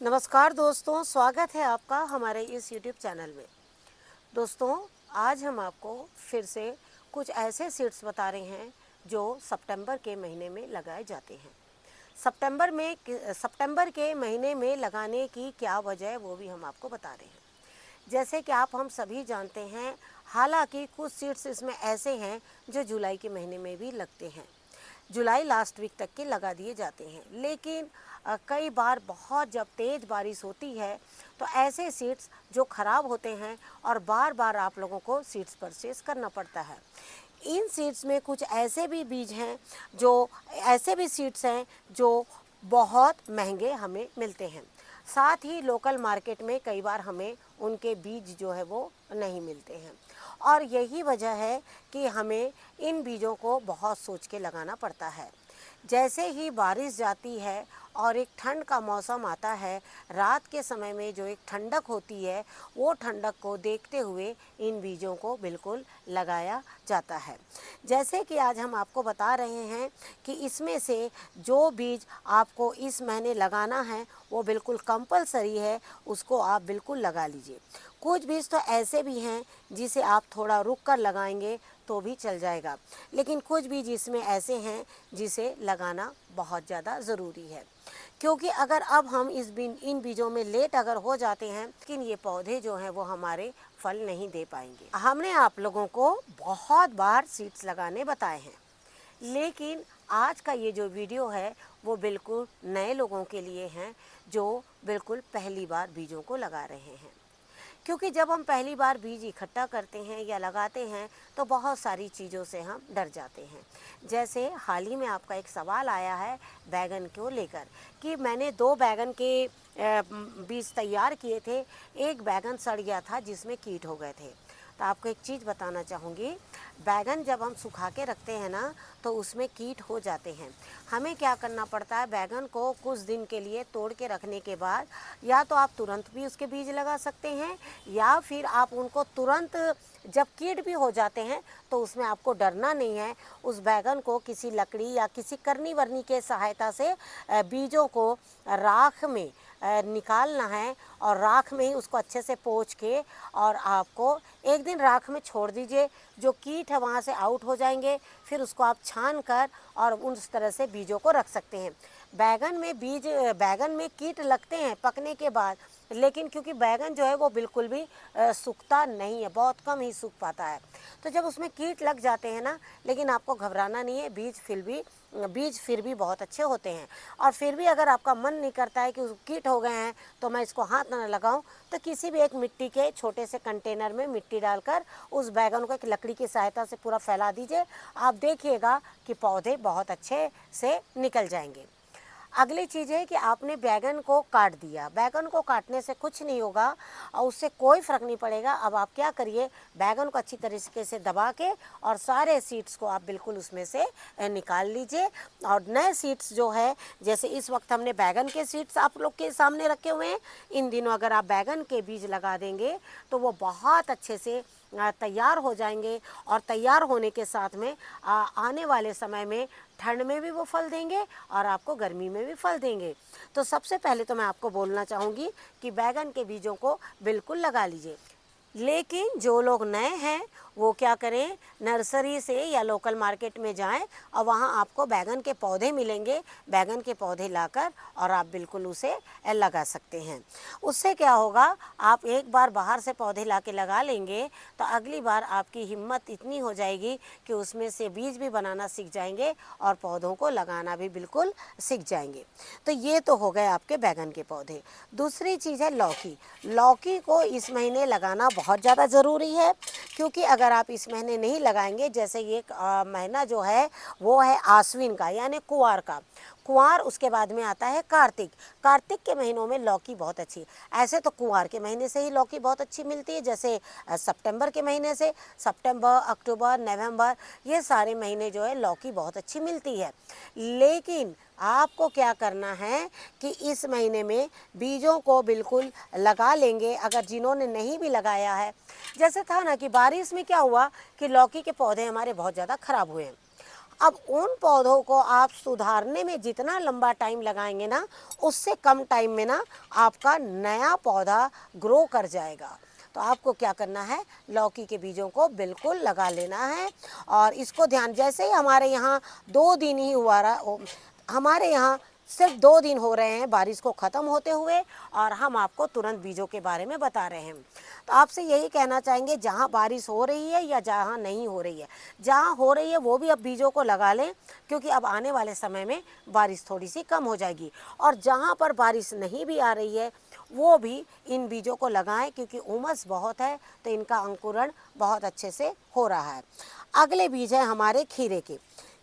नमस्कार दोस्तों, स्वागत है आपका हमारे इस YouTube चैनल में। दोस्तों, आज हम आपको फिर से कुछ ऐसे सीड्स बता रहे हैं जो सितंबर के महीने में लगाए जाते हैं। सितंबर के महीने में लगाने की क्या वजह है वो भी हम आपको बता रहे हैं। जैसे कि हम सभी जानते हैं, हालांकि कुछ सीड्स इसमें ऐसे हैं जो जुलाई के महीने में भी लगते हैं। जुलाई लास्ट वीक तक के लगा दिए जाते हैं, लेकिन कई बार बहुत जब तेज़ बारिश होती है तो ऐसे सीड्स जो ख़राब होते हैं और बार बार आप लोगों को सीड्स परचेज करना पड़ता है। इन सीड्स में कुछ ऐसे भी बीज हैं जो ऐसे भी सीड्स हैं जो बहुत महंगे हमें मिलते हैं। साथ ही लोकल मार्केट में कई बार हमें उनके बीज जो है वो नहीं मिलते हैं, और यही वजह है कि हमें इन बीजों को बहुत सोच के लगाना पड़ता है। जैसे ही बारिश जाती है और एक ठंड का मौसम आता है, रात के समय में जो एक ठंडक होती है, वो ठंडक को देखते हुए इन बीजों को बिल्कुल लगाया जाता है। जैसे कि आज हम आपको बता रहे हैं कि इसमें से जो बीज आपको इस महीने लगाना है वो बिल्कुल कंपलसरी है, उसको आप बिल्कुल लगा लीजिए। कुछ बीज तो ऐसे भी हैं जिसे आप थोड़ा रुक कर लगाएंगे तो भी चल जाएगा, लेकिन कुछ बीज इसमें ऐसे हैं जिसे लगाना बहुत ज़्यादा ज़रूरी है, क्योंकि अगर अब हम इन बीजों में लेट अगर हो जाते हैं, लेकिन ये पौधे जो हैं वो हमारे फल नहीं दे पाएंगे। हमने आप लोगों को बहुत बार सीड्स लगाने बताए हैं, लेकिन आज का ये जो वीडियो है वो बिल्कुल नए लोगों के लिए हैं जो बिल्कुल पहली बार बीजों को लगा रहे हैं। क्योंकि जब हम पहली बार बीज इकट्ठा करते हैं या लगाते हैं तो बहुत सारी चीज़ों से हम डर जाते हैं। जैसे हाल ही में आपका एक सवाल आया है बैगन को लेकर कि मैंने 2 बैगन के बीज तैयार किए थे, एक बैगन सड़ गया था जिसमें कीट हो गए थे। तो आपको एक चीज़ बताना चाहूँगी, बैगन जब हम सुखा के रखते हैं ना तो उसमें कीट हो जाते हैं। हमें क्या करना पड़ता है, बैगन को कुछ दिन के लिए तोड़ के रखने के बाद या तो आप तुरंत भी उसके बीज लगा सकते हैं, या फिर आप उनको तुरंत जब कीट भी हो जाते हैं तो उसमें आपको डरना नहीं है। उस बैगन को किसी लकड़ी या किसी करनी वरनी के सहायता से बीजों को राख में निकालना है, और राख में ही उसको अच्छे से पोंछ के और आपको एक दिन राख में छोड़ दीजिए, जो कीट है वहाँ से आउट हो जाएंगे। फिर उसको आप छान कर और उस तरह से बीजों को रख सकते हैं। बैगन में कीट लगते हैं पकने के बाद, लेकिन क्योंकि बैगन जो है वो बिल्कुल भी सूखता नहीं है, बहुत कम ही सूख पाता है। तो जब उसमें कीट लग जाते हैं ना, लेकिन आपको घबराना नहीं है, बीज फिर भी बहुत अच्छे होते हैं। और फिर भी अगर आपका मन नहीं करता है कि कीट हो गए हैं तो मैं इसको हाथ ना लगाऊं, तो किसी भी एक मिट्टी के छोटे से कंटेनर में मिट्टी डालकर उस बैगन को एक लकड़ी की सहायता से पूरा फैला दीजिए। आप देखिएगा कि पौधे बहुत अच्छे से निकल जाएंगे। अगली चीज़ है कि आपने बैगन को काट दिया, बैगन को काटने से कुछ नहीं होगा और उससे कोई फ़र्क नहीं पड़ेगा। अब आप क्या करिए, बैगन को अच्छी तरीके से दबा के और सारे सीड्स को आप बिल्कुल उसमें से निकाल लीजिए। और नए सीड्स जो है, जैसे इस वक्त हमने बैगन के सीड्स आप लोग के सामने रखे हुए हैं, इन दिनों अगर आप बैगन के बीज लगा देंगे तो वो बहुत अच्छे से तैयार हो जाएंगे। और तैयार होने के साथ में आने वाले समय में ठंड में भी वो फल देंगे और आपको गर्मी में भी फल देंगे। तो सबसे पहले तो मैं आपको बोलना चाहूँगी कि बैगन के बीजों को बिल्कुल लगा लीजिए। लेकिन जो लोग नए हैं वो क्या करें, नर्सरी से या लोकल मार्केट में जाएं और वहाँ आपको बैगन के पौधे मिलेंगे। बैगन के पौधे लाकर और आप बिल्कुल उसे लगा सकते हैं। उससे क्या होगा, आप एक बार बाहर से पौधे ला के लगा लेंगे तो अगली बार आपकी हिम्मत इतनी हो जाएगी कि उसमें से बीज भी बनाना सीख जाएंगे और पौधों को लगाना भी बिल्कुल सीख जाएंगे। तो ये तो हो गए आपके बैगन के पौधे। दूसरी चीज़ है लौकी। लौकी को इस महीने लगाना बहुत ज़्यादा ज़रूरी है, क्योंकि अगर आप इस महीने नहीं लगाएंगे, जैसे ये महीना जो है वो है आश्विन का यानी कुंवार का। कुंवार उसके बाद में आता है कार्तिक। कार्तिक के महीनों में लौकी बहुत अच्छी, ऐसे तो कुंवार के महीने से ही लौकी बहुत अच्छी मिलती है, जैसे सितंबर के महीने से, सितंबर, अक्टूबर, नवंबर, ये सारे महीने जो है लौकी बहुत अच्छी मिलती है। लेकिन आपको क्या करना है कि इस महीने में बीजों को बिल्कुल लगा लेंगे। अगर जिन्होंने नहीं भी लगाया है, जैसे था ना कि बारिश में क्या हुआ कि लौकी के पौधे हमारे बहुत ज़्यादा ख़राब हुए हैं। अब उन पौधों को आप सुधारने में जितना लंबा टाइम लगाएंगे ना, उससे कम टाइम में ना आपका नया पौधा ग्रो कर जाएगा। तो आपको क्या करना है, लौकी के बीजों को बिल्कुल लगा लेना है। और इसको ध्यान, जैसे ही हमारे यहाँ 2 दिन ही हुआ रहा, हमारे यहाँ सिर्फ 2 दिन हो रहे हैं बारिश को ख़त्म होते हुए, और हम आपको तुरंत बीजों के बारे में बता रहे हैं। तो आपसे यही कहना चाहेंगे, जहाँ बारिश हो रही है या जहाँ नहीं हो रही है, जहाँ हो रही है वो भी अब बीजों को लगा लें, क्योंकि अब आने वाले समय में बारिश थोड़ी सी कम हो जाएगी। और जहाँ पर बारिश नहीं भी आ रही है वो भी इन बीजों को लगाएं, क्योंकि उमस बहुत है तो इनका अंकुरण बहुत अच्छे से हो रहा है। अगले बीज है हमारे खीरे के।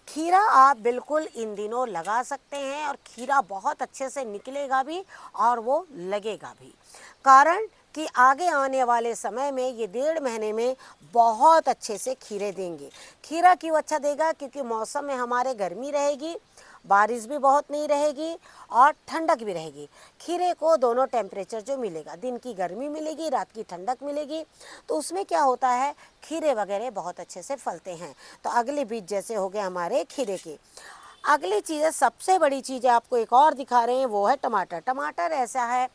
खीरा आप बिल्कुल इन दिनों लगा सकते हैं, और खीरा बहुत अच्छे से निकलेगा भी और वो लगेगा भी। कारण कि आगे आने वाले समय में ये 1.5 महीने में बहुत अच्छे से खीरे देंगे। खीरा क्यों अच्छा देगा, क्योंकि मौसम में हमारे गर्मी रहेगी, बारिश भी बहुत नहीं रहेगी और ठंडक भी रहेगी। खीरे को दोनों टेम्परेचर जो मिलेगा, दिन की गर्मी मिलेगी, रात की ठंडक मिलेगी, तो उसमें क्या होता है, खीरे वगैरह बहुत अच्छे से फलते हैं। तो अगले बीज जैसे हो गए हमारे खीरे के। अगली चीज़ है, सबसे बड़ी चीज़ है, आपको एक और दिखा रहे हैं, वो है टमाटर। टमाटर ऐसा है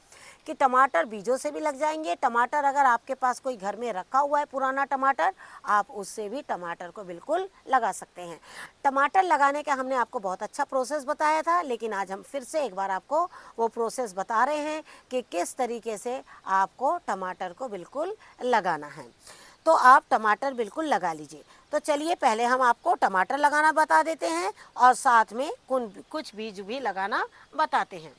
कि टमाटर बीजों से भी लग जाएंगे। टमाटर अगर आपके पास कोई घर में रखा हुआ है पुराना टमाटर, आप उससे भी टमाटर को बिल्कुल लगा सकते हैं। टमाटर लगाने का हमने आपको बहुत अच्छा प्रोसेस बताया था, लेकिन आज हम फिर से एक बार आपको वो प्रोसेस बता रहे हैं कि किस तरीके से आपको टमाटर को बिल्कुल लगाना है। तो आप टमाटर बिल्कुल लगा लीजिए। तो चलिए पहले हम आपको टमाटर लगाना बता देते हैं और साथ में कुछ बीज भी लगाना बताते हैं।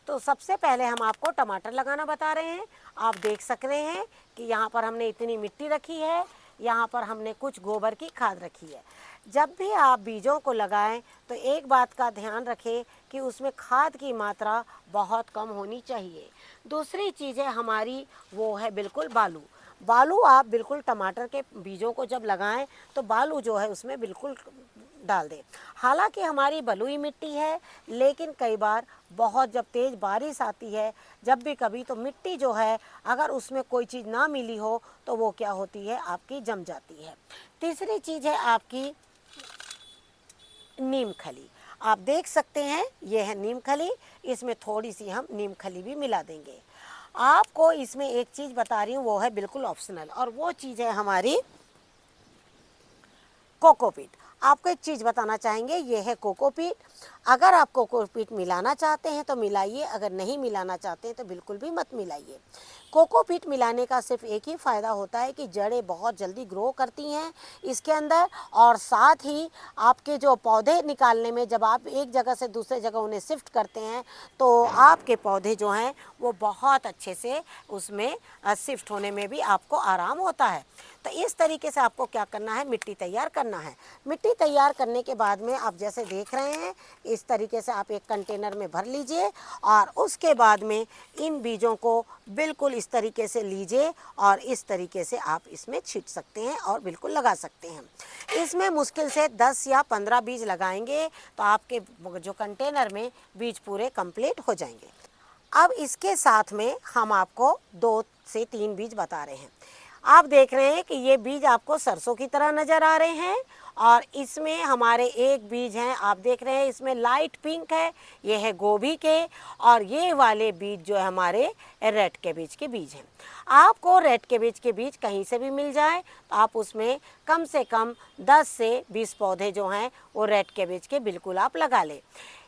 तो सबसे पहले हम आपको टमाटर लगाना बता रहे हैं। आप देख सक रहे हैं कि यहाँ पर हमने इतनी मिट्टी रखी है, यहाँ पर हमने कुछ गोबर की खाद रखी है। जब भी आप बीजों को लगाएं तो एक बात का ध्यान रखें कि उसमें खाद की मात्रा बहुत कम होनी चाहिए। दूसरी चीज़ है हमारी, वो है बिल्कुल बालू। बालू आप बिल्कुल टमाटर के बीजों को जब लगाएं तो बालू जो है उसमें बिल्कुल डाल दें। हालांकि हमारी बलुई मिट्टी है, लेकिन कई बार बहुत जब तेज़ बारिश आती है, जब भी कभी, तो मिट्टी जो है अगर उसमें कोई चीज़ ना मिली हो तो वो क्या होती है, आपकी जम जाती है। तीसरी चीज़ है आपकी नीम खली। आप देख सकते हैं ये है नीम खली, इसमें थोड़ी सी हम नीम खली भी मिला देंगे। आपको इसमें एक चीज़ बता रही हूँ, वो है बिल्कुल ऑप्शनल, और वो चीज़ है हमारी कोकोपीट। आपको एक चीज़ बताना चाहेंगे, ये है कोकोपीट। अगर आप कोकोपीट मिलाना चाहते हैं तो मिलाइए, अगर नहीं मिलाना चाहते हैं तो बिल्कुल भी मत मिलाइए। कोकोपीट मिलाने का सिर्फ एक ही फ़ायदा होता है कि जड़ें बहुत जल्दी ग्रो करती हैं इसके अंदर, और साथ ही आपके जो पौधे निकालने में, जब आप एक जगह से दूसरे जगह उन्हें शिफ्ट करते हैं तो आपके पौधे जो हैं वो बहुत अच्छे से उसमें शिफ्ट होने में भी आपको आराम होता है। तो इस तरीके से आपको क्या करना है, मिट्टी तैयार करना है। मिट्टी तैयार करने के बाद में आप जैसे देख रहे हैं, इस तरीके से आप एक कंटेनर में भर लीजिए, और उसके बाद में इन बीजों को बिल्कुल इस तरीके से लीजिए, और इस तरीके से आप इसमें छींट सकते हैं और बिल्कुल लगा सकते हैं। इसमें मुश्किल से 10 या 15 बीज लगाएंगे तो आपके जो कंटेनर में बीज पूरे कंप्लीट हो जाएंगे। अब इसके साथ में हम आपको 2 से 3 बीज बता रहे हैं। आप देख रहे हैं कि ये बीज आपको सरसों की तरह नज़र आ रहे हैं, और इसमें हमारे एक बीज हैं, आप देख रहे हैं इसमें लाइट पिंक है, ये है गोभी के, और ये वाले बीज जो है हमारे रेड कैबेज के बीज हैं। आपको रेड कैबेज के बीज कहीं से भी मिल जाए तो आप उसमें कम से कम 10 से 20 पौधे जो हैं वो रेड कैबेज के बिल्कुल आप लगा लें।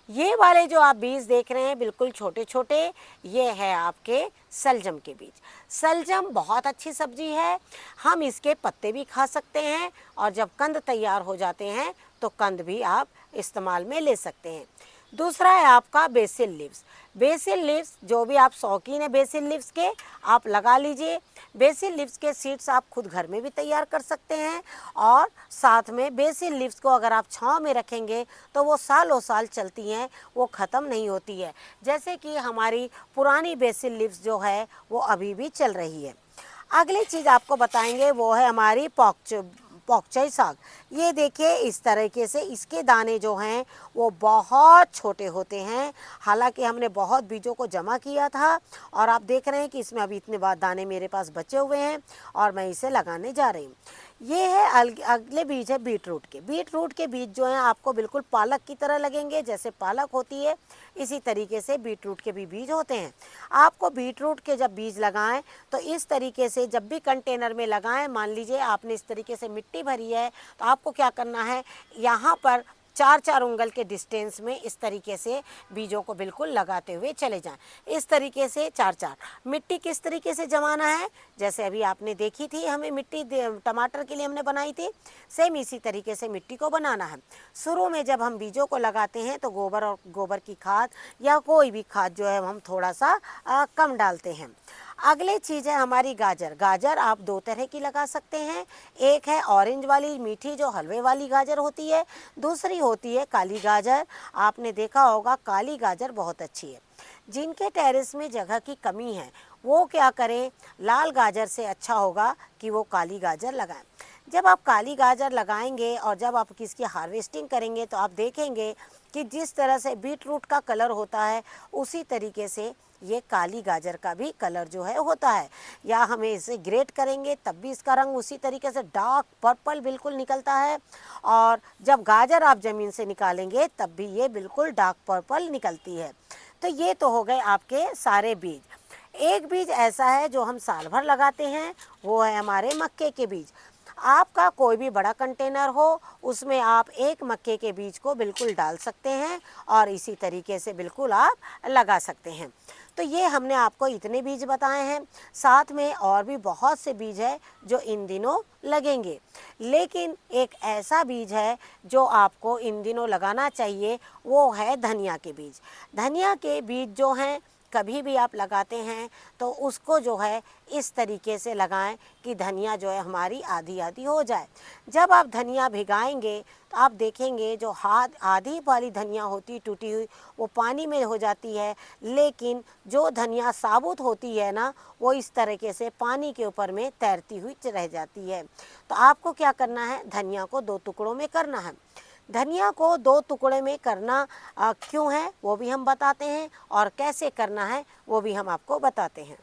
ये वाले जो आप बीज देख रहे हैं बिल्कुल छोटे छोटे, ये है आपके सलजम के बीज। सलजम बहुत अच्छी सब्जी है, हम इसके पत्ते भी खा सकते हैं, और जब कंद तैयार हो जाते हैं तो कंद भी आप इस्तेमाल में ले सकते हैं। दूसरा है आपका बेसिल लीव्स। बेसिल लीव्स, जो भी आप शौकीन है बेसिल लीव्स के, आप लगा लीजिए। बेसिल लीव्स के सीड्स आप खुद घर में भी तैयार कर सकते हैं, और साथ में बेसिल लीव्स को अगर आप छांव में रखेंगे तो वो सालों साल चलती हैं, वो ख़त्म नहीं होती है। जैसे कि हमारी पुरानी बेसिल लीव्स जो है वो अभी भी चल रही है। अगली चीज़ आपको बताएंगे वो है हमारी पॉकचई साग। ये देखिए इस तरीके से इसके दाने जो हैं वो बहुत छोटे होते हैं। हालांकि हमने बहुत बीजों को जमा किया था और आप देख रहे हैं कि इसमें अभी इतने बाद दाने मेरे पास बचे हुए हैं और मैं इसे लगाने जा रही हूँ। ये है अगले बीज है बीट रूट के। बीट रूट के बीज जो हैं आपको बिल्कुल पालक की तरह लगेंगे, जैसे पालक होती है इसी तरीके से बीट रूट के भी बीज होते हैं। आपको बीट रूट के जब बीज लगाएं तो इस तरीके से जब भी कंटेनर में लगाएं, मान लीजिए आपने इस तरीके से मिट्टी भरी है तो आपको क्या करना है, यहाँ पर 4-4 उंगल के डिस्टेंस में इस तरीके से बीजों को बिल्कुल लगाते हुए चले जाएं। इस तरीके से 4-4। मिट्टी किस तरीके से जमाना है, जैसे अभी आपने देखी थी हमें मिट्टी टमाटर के लिए हमने बनाई थी, सेम इसी तरीके से मिट्टी को बनाना है। शुरू में जब हम बीजों को लगाते हैं तो गोबर की खाद या कोई भी खाद जो है हम थोड़ा सा कम डालते हैं। अगली चीज़ है हमारी गाजर। गाजर आप 2 तरह की लगा सकते हैं। एक है ऑरेंज वाली मीठी जो हलवे वाली गाजर होती है, दूसरी होती है काली गाजर। आपने देखा होगा काली गाजर बहुत अच्छी है। जिनके टेरेस में जगह की कमी है वो क्या करें, लाल गाजर से अच्छा होगा कि वो काली गाजर लगाएं। जब आप काली गाजर लगाएंगे और जब आप इसकी हार्वेस्टिंग करेंगे तो आप देखेंगे कि जिस तरह से बीट रूट का कलर होता है उसी तरीके से ये काली गाजर का भी कलर जो है होता है। या हमें इसे ग्रेट करेंगे तब भी इसका रंग उसी तरीके से डार्क पर्पल बिल्कुल निकलता है, और जब गाजर आप ज़मीन से निकालेंगे तब भी ये बिल्कुल डार्क पर्पल निकलती है। तो ये तो हो गए आपके सारे बीज। एक बीज ऐसा है जो हम साल भर लगाते हैं, वो है हमारे मक्के के बीज। आपका कोई भी बड़ा कंटेनर हो उसमें आप एक मक्के के बीज को बिल्कुल डाल सकते हैं और इसी तरीके से बिल्कुल आप लगा सकते हैं। तो ये हमने आपको इतने बीज बताए हैं, साथ में और भी बहुत से बीज है जो इन दिनों लगेंगे। लेकिन एक ऐसा बीज है जो आपको इन दिनों लगाना चाहिए, वो है धनिया के बीज। धनिया के बीज जो हैं कभी भी आप लगाते हैं तो उसको जो है इस तरीके से लगाएं कि धनिया जो है हमारी आधी आधी हो जाए। जब आप धनिया भिगाएंगे तो आप देखेंगे जो आधी वाली धनिया होती टूटी हुई वो पानी में हो जाती है, लेकिन जो धनिया साबुत होती है ना वो इस तरीके से पानी के ऊपर में तैरती हुई रह जाती है। तो आपको क्या करना है, धनिया को 2 टुकड़ों में करना है। धनिया को 2 टुकड़े में करना क्यों है वो भी हम बताते हैं, और कैसे करना है वो भी हम आपको बताते हैं।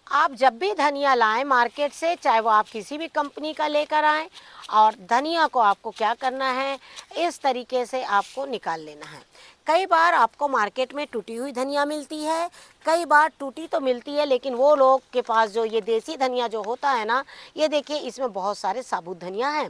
आप जब भी धनिया लाएं मार्केट से, चाहे वो आप किसी भी कंपनी का लेकर आएं, और धनिया को आपको क्या करना है, इस तरीके से आपको निकाल लेना है। कई बार आपको मार्केट में टूटी हुई धनिया मिलती है, कई बार टूटी तो मिलती है, लेकिन वो लोग के पास जो ये देसी धनिया जो होता है ना, ये देखिए इसमें बहुत सारे साबुत धनिया हैं।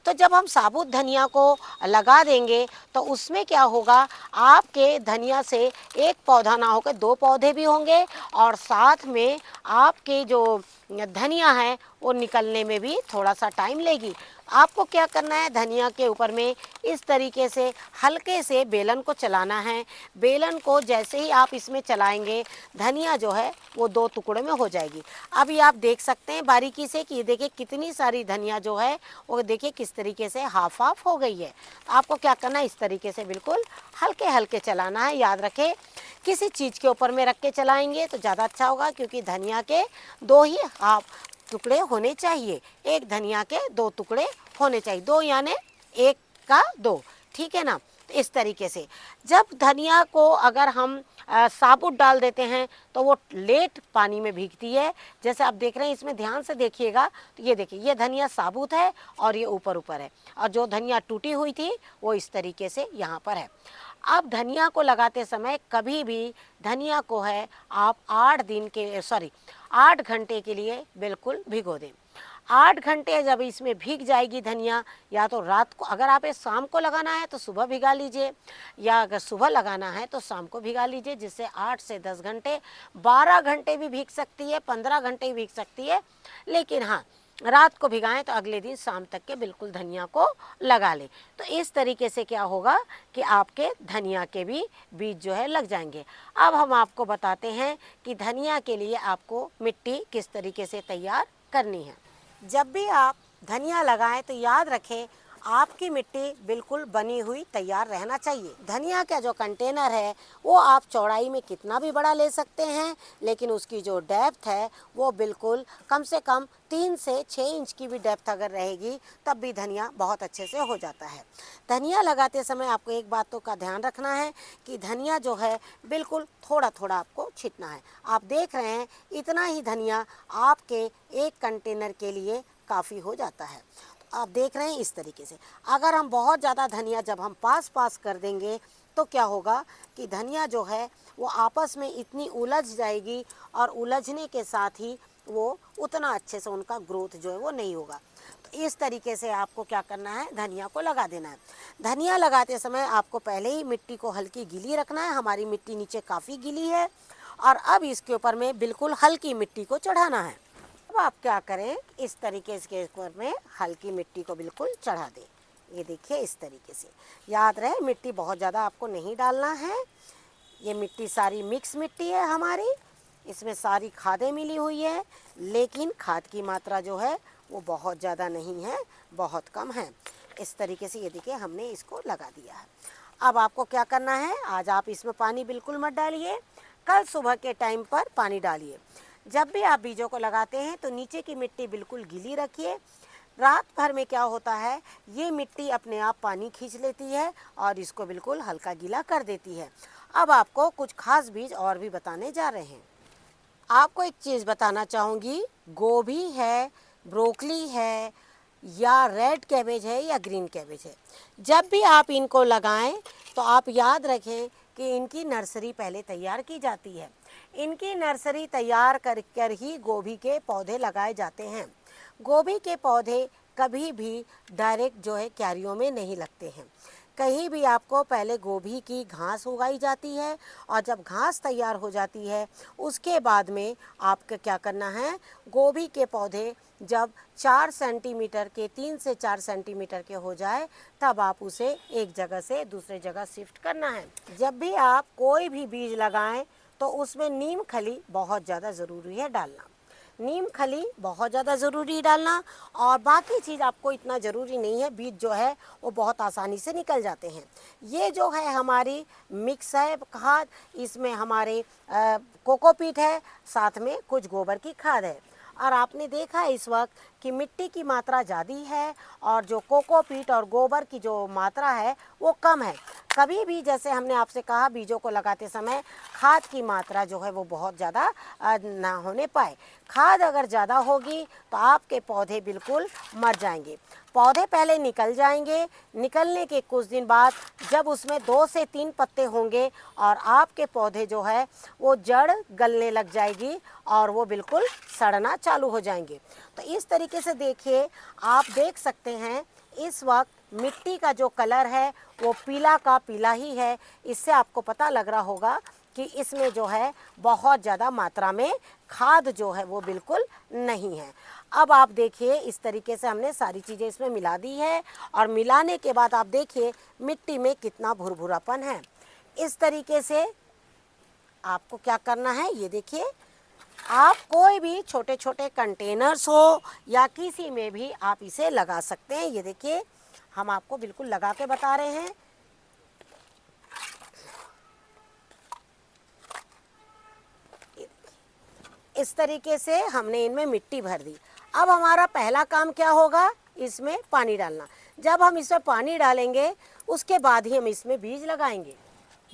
तो जब हम साबुत धनिया को लगा देंगे तो उसमें क्या होगा, आपके धनिया से एक पौधा ना होकर 2 पौधे भी होंगे, और साथ में आपके जो धनिया है वो निकलने में भी थोड़ा सा टाइम लेगी। आपको क्या करना है, धनिया के ऊपर में इस तरीके से हल्के से बेलन को चलाना है। बेलन को जैसे ही आप इसमें चलाएंगे धनिया जो है वो 2 टुकड़े में हो जाएगी। अभी आप देख सकते हैं बारीकी से कि देखिए कितनी सारी धनिया जो है वो देखिए किस तरीके से हाफ हाफ हो गई है। आपको क्या करना है, इस तरीके से बिल्कुल हल्के हल्के चलाना है। याद रखें किसी चीज़ के ऊपर में रख के चलाएंगे तो ज़्यादा अच्छा होगा, क्योंकि धनिया के 2 ही हाफ टुकड़े होने चाहिए, एक धनिया के 2 टुकड़े होने चाहिए, 2 यानी 1 का 2, ठीक है ना। तो इस तरीके से जब धनिया को अगर हम साबुत डाल देते हैं तो वो लेट पानी में भीगती है। जैसे आप देख रहे हैं, इसमें ध्यान से देखिएगा तो ये देखिए ये धनिया साबुत है और ये ऊपर ऊपर है, और जो धनिया टूटी हुई थी वो इस तरीके से यहाँ पर है। अब धनिया को लगाते समय कभी भी धनिया को है आप 8 घंटे के लिए बिल्कुल भिगो दें। 8 घंटे जब इसमें भीग जाएगी धनिया, या तो रात को, अगर आप शाम को लगाना है तो सुबह भिगा लीजिए, या अगर सुबह लगाना है तो शाम को भिगा लीजिए, जिससे 8 से 10 घंटे, 12 घंटे भी भीग सकती है, 15 घंटे भी भीग सकती है। लेकिन हाँ, रात को भिगाएं तो अगले दिन शाम तक के बिल्कुल धनिया को लगा लें। तो इस तरीके से क्या होगा कि आपके धनिया के भी बीज जो है लग जाएंगे। अब हम आपको बताते हैं कि धनिया के लिए आपको मिट्टी किस तरीके से तैयार करनी है। जब भी आप धनिया लगाएं तो याद रखें आपकी मिट्टी बिल्कुल बनी हुई तैयार रहना चाहिए। धनिया का जो कंटेनर है वो आप चौड़ाई में कितना भी बड़ा ले सकते हैं, लेकिन उसकी जो डेप्थ है वो बिल्कुल कम से कम 3 से 6 इंच की भी डेप्थ अगर रहेगी तब भी धनिया बहुत अच्छे से हो जाता है। धनिया लगाते समय आपको एक बातों का ध्यान रखना है कि धनिया जो है बिल्कुल थोड़ा थोड़ा आपको छींटना है। आप देख रहे हैं इतना ही धनिया आपके एक कंटेनर के लिए काफ़ी हो जाता है। आप देख रहे हैं इस तरीके से। अगर हम बहुत ज़्यादा धनिया जब हम पास पास कर देंगे तो क्या होगा कि धनिया जो है वो आपस में इतनी उलझ जाएगी और उलझने के साथ ही वो उतना अच्छे से उनका ग्रोथ जो है वो नहीं होगा। तो इस तरीके से आपको क्या करना है, धनिया को लगा देना है। धनिया लगाते समय आपको पहले ही मिट्टी को हल्की गीली रखना है। हमारी मिट्टी नीचे काफ़ी गीली है और अब इसके ऊपर में बिल्कुल हल्की मिट्टी को चढ़ाना है। अब आप क्या करें, इस तरीके के ऊपर में हल्की मिट्टी को बिल्कुल चढ़ा दें। ये देखिए इस तरीके से। याद रहे मिट्टी बहुत ज़्यादा आपको नहीं डालना है। ये मिट्टी सारी मिक्स मिट्टी है हमारी, इसमें सारी खादें मिली हुई है, लेकिन खाद की मात्रा जो है वो बहुत ज़्यादा नहीं है, बहुत कम है। इस तरीके से ये देखिए हमने इसको लगा दिया है। अब आपको क्या करना है, आज आप इसमें पानी बिल्कुल मत डालिए, कल सुबह के टाइम पर पानी डालिए। जब भी आप बीजों को लगाते हैं तो नीचे की मिट्टी बिल्कुल गीली रखिए। रात भर में क्या होता है, ये मिट्टी अपने आप पानी खींच लेती है और इसको बिल्कुल हल्का गीला कर देती है। अब आपको कुछ खास बीज और भी बताने जा रहे हैं। आपको एक चीज़ बताना चाहूँगी, गोभी है, ब्रोकली है या रेड कैबेज है या ग्रीन कैबेज है, जब भी आप इनको लगाएं तो आप याद रखें कि इनकी नर्सरी पहले तैयार की जाती है। इनकी नर्सरी तैयार कर ही गोभी के पौधे लगाए जाते हैं। गोभी के पौधे कभी भी डायरेक्ट जो है क्यारियों में नहीं लगते हैं। कहीं भी आपको पहले गोभी की घास उगाई जाती है और जब घास तैयार हो जाती है उसके बाद में आपको क्या करना है, गोभी के पौधे जब 4 सेंटीमीटर के 3 से 4 सेंटीमीटर के हो जाए तब आप उसे एक जगह से दूसरे जगह शिफ्ट करना है। जब भी आप कोई भी बीज लगाएं तो उसमें नीम खली बहुत ज़्यादा ज़रूरी है डालना। नीम खली बहुत ज़्यादा ज़रूरी डालना और बाकी चीज़ आपको इतना ज़रूरी नहीं है। बीज जो है वो बहुत आसानी से निकल जाते हैं। ये जो है हमारी मिक्स है खाद, इसमें हमारे कोकोपीट है, साथ में कुछ गोबर की खाद है। और आपने देखा है इस वक्त कि मिट्टी की मात्रा ज़्यादा है और जो कोकोपीट और गोबर की जो मात्रा है वो कम है। कभी भी जैसे हमने आपसे कहा बीजों को लगाते समय खाद की मात्रा जो है वो बहुत ज़्यादा ना होने पाए। खाद अगर ज़्यादा होगी तो आपके पौधे बिल्कुल मर जाएंगे। पौधे पहले निकल जाएंगे, निकलने के कुछ दिन बाद जब उसमें 2 से 3 पत्ते होंगे और आपके पौधे जो है वो जड़ गलने लग जाएगी और वो बिल्कुल सड़ना चालू हो जाएंगे। तो इस तरीके से देखिए, आप देख सकते हैं इस वक्त मिट्टी का जो कलर है वो पीला का पीला ही है। इससे आपको पता लग रहा होगा कि इसमें जो है बहुत ज़्यादा मात्रा में खाद जो है वो बिल्कुल नहीं है। अब आप देखिए इस तरीके से हमने सारी चीज़ें इसमें मिला दी है और मिलाने के बाद आप देखिए मिट्टी में कितना भुरभुरापन है। इस तरीके से आपको क्या करना है, ये देखिए आप कोई भी छोटे छोटे कंटेनर्स हो या किसी में भी आप इसे लगा सकते हैं। ये देखिए हम आपको बिल्कुल लगा के बता रहे हैं। इस तरीके से हमने इनमें मिट्टी भर दी। अब हमारा पहला काम क्या होगा, इसमें पानी डालना। जब हम इसमें पानी डालेंगे उसके बाद ही हम इसमें बीज लगाएंगे।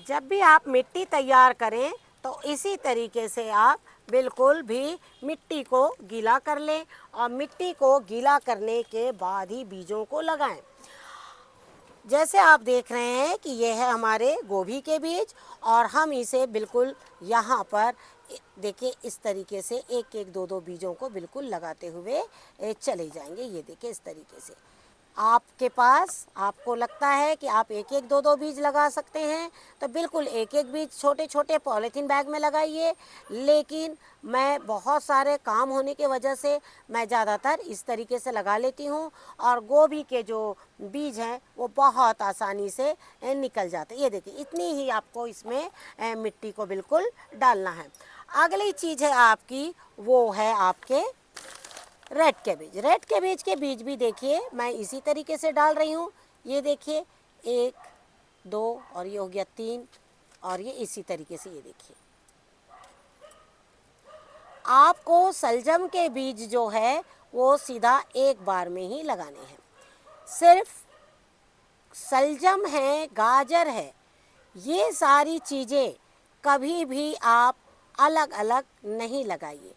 जब भी आप मिट्टी तैयार करें तो इसी तरीके से आप बिल्कुल भी मिट्टी को गीला कर लें और मिट्टी को गीला करने के बाद ही बीजों को लगाएं। जैसे आप देख रहे हैं कि ये है हमारे गोभी के बीज और हम इसे बिल्कुल यहाँ पर देखिए इस तरीके से एक एक दो दो बीजों को बिल्कुल लगाते हुए चले जाएंगे। ये देखिए इस तरीके से आपके पास, आपको लगता है कि आप एक एक दो दो बीज लगा सकते हैं तो बिल्कुल एक एक बीज छोटे छोटे पॉलीथीन बैग में लगाइए। लेकिन मैं बहुत सारे काम होने की वजह से मैं ज़्यादातर इस तरीके से लगा लेती हूँ और गोभी के जो बीज हैं वो बहुत आसानी से निकल जाते हैं। ये देखिए इतनी ही आपको इसमें मिट्टी को बिल्कुल डालना है। अगली चीज़ है आपकी, वो है आपके रेड कैबेज, रेड कैबेज के बीज भी देखिए मैं इसी तरीके से डाल रही हूँ। ये देखिए 1 2 और ये हो गया 3 और ये इसी तरीके से, ये देखिए। आपको सलजम के बीज जो है वो सीधा एक बार में ही लगाने हैं। सिर्फ सलजम है, गाजर है, ये सारी चीज़ें कभी भी आप अलग अलग नहीं लगाइए।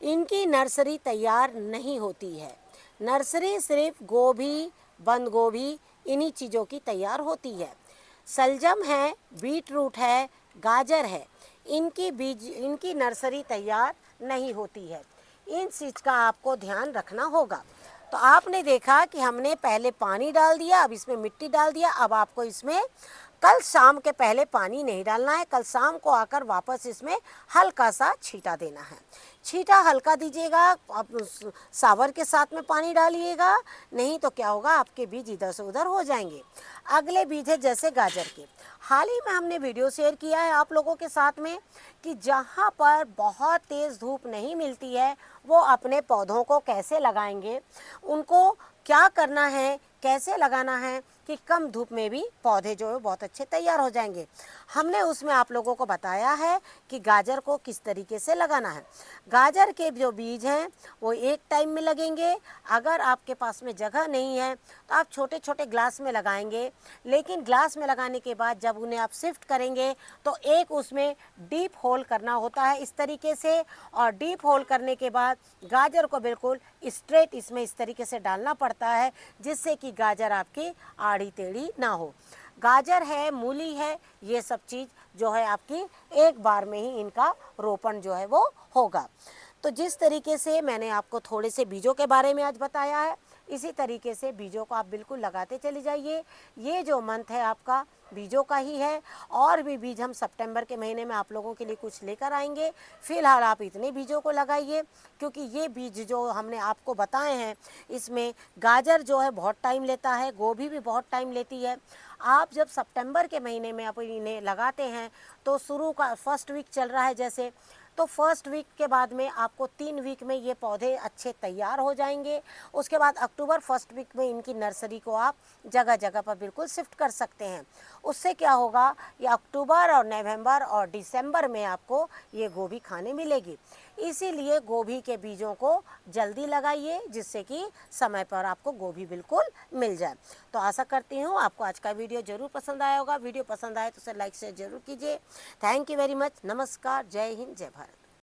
इनकी नर्सरी तैयार नहीं होती है। नर्सरी सिर्फ गोभी, बंद गोभी, इन्हीं चीज़ों की तैयार होती है। सलजम है, बीट रूट है, गाजर है, इनकी नर्सरी तैयार नहीं होती है। इन चीज़ का आपको ध्यान रखना होगा। तो आपने देखा कि हमने पहले पानी डाल दिया, अब इसमें मिट्टी डाल दिया। अब आपको इसमें कल शाम के पहले पानी नहीं डालना है, कल शाम को आकर वापस इसमें हल्का सा छींटा देना है। छींटा हल्का दीजिएगा, आप सावर के साथ में पानी डालिएगा, नहीं तो क्या होगा आपके बीज इधर से उधर हो जाएंगे। अगले बीज है जैसे गाजर के। हाल ही में हमने वीडियो शेयर किया है आप लोगों के साथ में कि जहाँ पर बहुत तेज़ धूप नहीं मिलती है वो अपने पौधों को कैसे लगाएंगे, उनको क्या करना है, कैसे लगाना है कि कम धूप में भी पौधे जो है बहुत अच्छे तैयार हो जाएंगे। हमने उसमें आप लोगों को बताया है कि गाजर को किस तरीके से लगाना है। गाजर के जो बीज हैं वो एक टाइम में लगेंगे। अगर आपके पास में जगह नहीं है तो आप छोटे छोटे ग्लास में लगाएंगे, लेकिन ग्लास में लगाने के बाद जब उन्हें आप शिफ्ट करेंगे तो एक उसमें डीप होल करना होता है इस तरीके से, और डीप होल करने के बाद गाजर को बिल्कुल स्ट्रेट इसमें इस तरीके से डालना पड़ता है, जिससे कि गाजर आपकी आड़ी टेढ़ी ना हो। गाजर है, मूली है, ये सब चीज़ जो है आपकी एक बार में ही इनका रोपण जो है वो होगा। तो जिस तरीके से मैंने आपको थोड़े से बीजों के बारे में आज बताया है, इसी तरीके से बीजों को आप बिल्कुल लगाते चले जाइए। ये जो मंथ है आपका बीजों का ही है, और भी बीज हम सितंबर के महीने में आप लोगों के लिए कुछ लेकर आएंगे। फिलहाल आप इतने बीजों को लगाइए, क्योंकि ये बीज जो हमने आपको बताए हैं इसमें गाजर जो है बहुत टाइम लेता है, गोभी भी बहुत टाइम लेती है। आप जब सितंबर के महीने में आप इन्हें लगाते हैं तो शुरू का फर्स्ट वीक चल रहा है जैसे, तो फर्स्ट वीक के बाद में आपको 3 वीक में ये पौधे अच्छे तैयार हो जाएंगे। उसके बाद अक्टूबर फर्स्ट वीक में इनकी नर्सरी को आप जगह जगह पर बिल्कुल शिफ्ट कर सकते हैं। उससे क्या होगा, ये अक्टूबर और नवंबर और दिसंबर में आपको ये गोभी खाने मिलेगी। इसीलिए गोभी के बीजों को जल्दी लगाइए, जिससे कि समय पर आपको गोभी बिल्कुल मिल जाए। तो आशा करती हूँ आपको आज का वीडियो ज़रूर पसंद आया होगा। वीडियो पसंद आए तो उसे लाइक शेयर जरूर कीजिए। Thank you very much. नमस्कार, जय हिंद, जय भारत।